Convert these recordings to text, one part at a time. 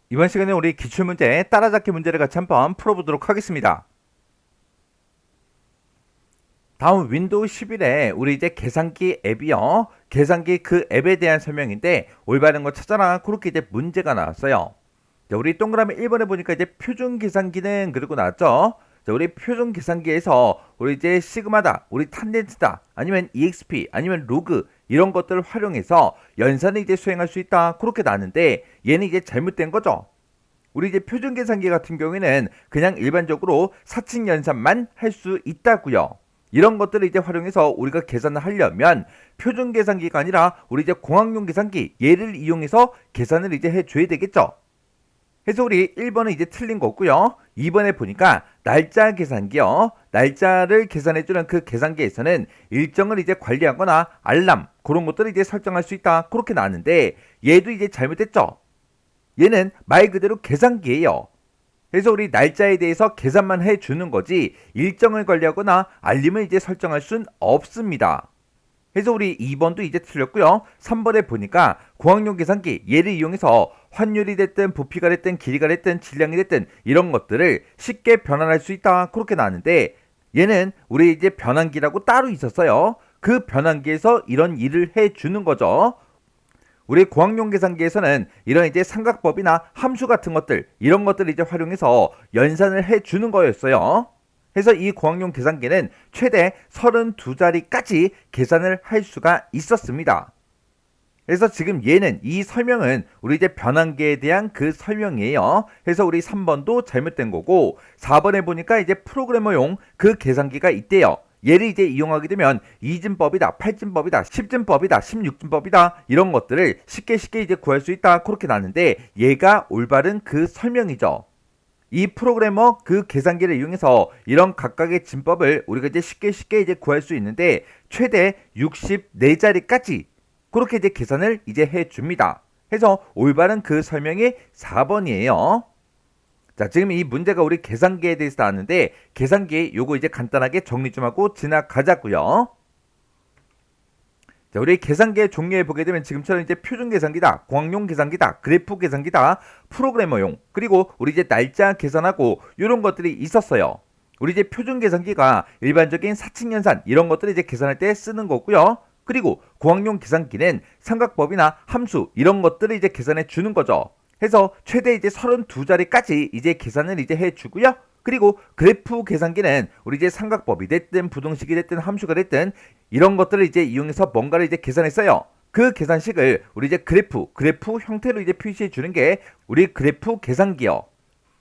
이번 시간에 우리 기출문제 따라잡기 문제를 같이 한번 풀어보도록 하겠습니다. 다음 윈도우 11에 우리 이제 계산기 앱이요. 계산기 그 앱에 대한 설명인데 올바른 거 찾아라. 그렇게 이제 문제가 나왔어요. 자, 우리 동그라미 1번에 보니까 이제 표준 계산기는 그리고 나왔죠. 자, 우리 표준 계산기에서 우리 이제 시그마다, 우리 탄젠트다, 아니면 EXP, 아니면 로그 이런 것들을 활용해서 연산을 이제 수행할 수 있다. 그렇게 나왔는데 얘는 이제 잘못된 거죠. 우리 이제 표준 계산기 같은 경우에는 그냥 일반적으로 사칙 연산만 할 수 있다고요. 이런 것들을 이제 활용해서 우리가 계산을 하려면 표준 계산기가 아니라 우리 이제 공학용 계산기 얘를 이용해서 계산을 이제 해줘야 되겠죠. 그래서 우리 1번은 이제 틀린 거고요. 2번에 보니까 날짜 계산기요. 날짜를 계산해주는 그 계산기에서는 일정을 이제 관리하거나 알람 그런 것들을 이제 설정할 수 있다. 그렇게 나왔는데 얘도 이제 잘못됐죠. 얘는 말 그대로 계산기예요. 그래서 우리 날짜에 대해서 계산만 해주는 거지 일정을 관리하거나 알림을 이제 설정할 순 없습니다. 그래서 우리 2번도 이제 틀렸고요. 3번에 보니까 공학용 계산기 얘를 이용해서 환율이 됐든 부피가 됐든 길이가 됐든 질량이 됐든 이런 것들을 쉽게 변환할 수 있다. 그렇게 나왔는데 얘는 우리 이제 변환기라고 따로 있었어요. 그 변환기에서 이런 일을 해주는 거죠. 우리 공학용 계산기에서는 이런 이제 삼각법이나 함수 같은 것들 이런 것들을 이제 활용해서 연산을 해주는 거였어요. 그래서 이 공학용 계산기는 최대 32자리까지 계산을 할 수가 있었습니다. 그래서 지금 얘는 이 설명은 우리 이제 변환기에 대한 그 설명이에요. 그래서 우리 3번도 잘못된 거고 4번에 보니까 이제 프로그래머용 그 계산기가 있대요. 얘를 이제 이용하게 되면 2진법이다, 8진법이다, 10진법이다, 16진법이다 이런 것들을 쉽게 이제 구할 수 있다. 그렇게 나왔는데 얘가 올바른 그 설명이죠. 이 프로그래머 그 계산기를 이용해서 이런 각각의 진법을 우리가 이제 쉽게 이제 구할 수 있는데 최대 64자리까지 그렇게 이제 계산을 이제 해줍니다. 해서 올바른 그 설명이 4번이에요. 자, 지금 이 문제가 우리 계산기에 대해서 나왔는데 계산기 요거 이제 간단하게 정리 좀 하고 지나가자고요. 자, 우리 계산기의 종류에 보게 되면 지금처럼 이제 표준 계산기다, 공학용 계산기다, 그래프 계산기다, 프로그래머용, 그리고 우리 이제 날짜 계산하고 이런 것들이 있었어요. 우리 이제 표준 계산기가 일반적인 사칙 연산 이런 것들을 이제 계산할 때 쓰는 거고요. 그리고 공학용 계산기는 삼각법이나 함수 이런 것들을 이제 계산해 주는 거죠. 해서 최대 이제 32자리까지 이제 계산을 이제 해 주고요. 그리고 그래프 계산기는 우리 이제 삼각법이 됐든 부등식이 됐든 함수가 됐든 이런 것들을 이제 이용해서 뭔가를 이제 계산했어요. 그 계산식을 우리 이제 그래프 형태로 이제 표시해 주는 게 우리 그래프 계산기요.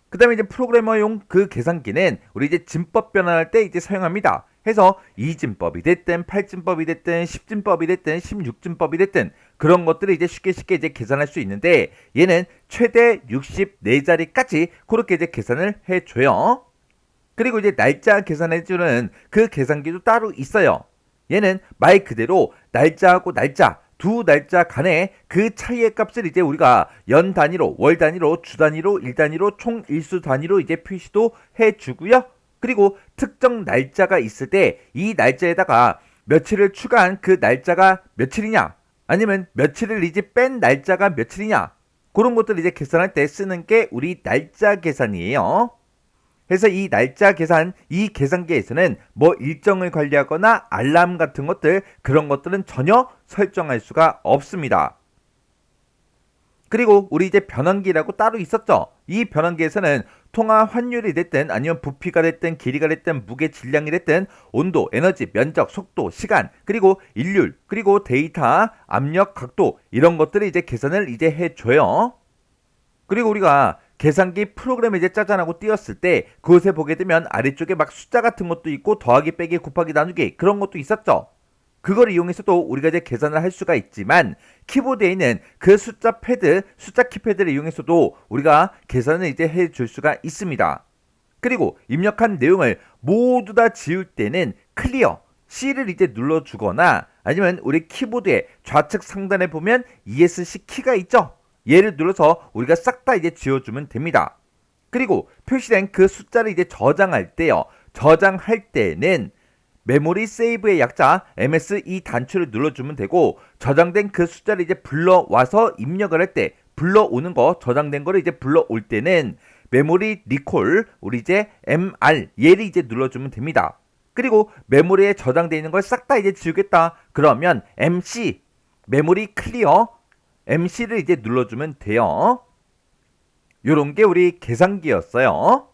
그 다음에 이제 프로그래머용 그 계산기는 우리 이제 진법 변환할 때 이제 사용합니다. 해서 2진법이 됐든 8진법이 됐든 10진법이 됐든 16진법이 됐든 그런 것들을 이제 쉽게 이제 계산할 수 있는데 얘는 최대 64자리까지 그렇게 이제 계산을 해줘요. 그리고 이제 날짜 계산해주는 그 계산기도 따로 있어요. 얘는 말 그대로 날짜하고 날짜 두 날짜 간의 그 차이의 값을 이제 우리가 연 단위로, 월 단위로, 주 단위로, 일 단위로, 총 일수 단위로 이제 표시도 해주고요. 그리고 특정 날짜가 있을 때 이 날짜에다가 며칠을 추가한 그 날짜가 며칠이냐, 아니면 며칠을 이제 뺀 날짜가 며칠이냐, 그런 것들을 이제 계산할 때 쓰는 게 우리 날짜 계산이에요. 그래서 이 날짜 계산, 이 계산기에서는 뭐 일정을 관리하거나 알람 같은 것들, 그런 것들은 전혀 설정할 수가 없습니다. 그리고 우리 이제 변환기라고 따로 있었죠. 이 변환기에서는 통화 환율이 됐든 아니면 부피가 됐든 길이가 됐든 무게 질량이 됐든 온도, 에너지, 면적, 속도, 시간, 그리고 일률, 그리고 데이터, 압력, 각도 이런 것들을 이제 계산을 이제 해줘요. 그리고 우리가 계산기 프로그램을 이제 짜잔하고 띄웠을 때 그곳에 보게 되면 아래쪽에 막 숫자 같은 것도 있고 더하기, 빼기, 곱하기, 나누기 그런 것도 있었죠. 그걸 이용해서도 우리가 이제 계산을 할 수가 있지만 키보드에 있는 그 숫자 패드, 숫자 키패드를 이용해서도 우리가 계산을 이제 해줄 수가 있습니다. 그리고 입력한 내용을 모두 다 지울 때는 클리어, C를 이제 눌러주거나 아니면 우리 키보드의 좌측 상단에 보면 ESC 키가 있죠. 얘를 눌러서 우리가 싹 다 이제 지워주면 됩니다. 그리고 표시된 그 숫자를 이제 저장할 때요. 저장할 때는 메모리 세이브의 약자 MSE 단추를 눌러주면 되고 저장된 그 숫자를 이제 불러와서 입력을 할 때 불러오는 거, 저장된 거를 이제 불러올 때는 메모리 리콜, 우리 이제 MR, 얘를 이제 눌러주면 됩니다. 그리고 메모리에 저장되어 있는 걸 싹 다 이제 지우겠다. 그러면 MC, 메모리 클리어, MC를 이제 눌러주면 돼요. 요런 게 우리 계산기였어요.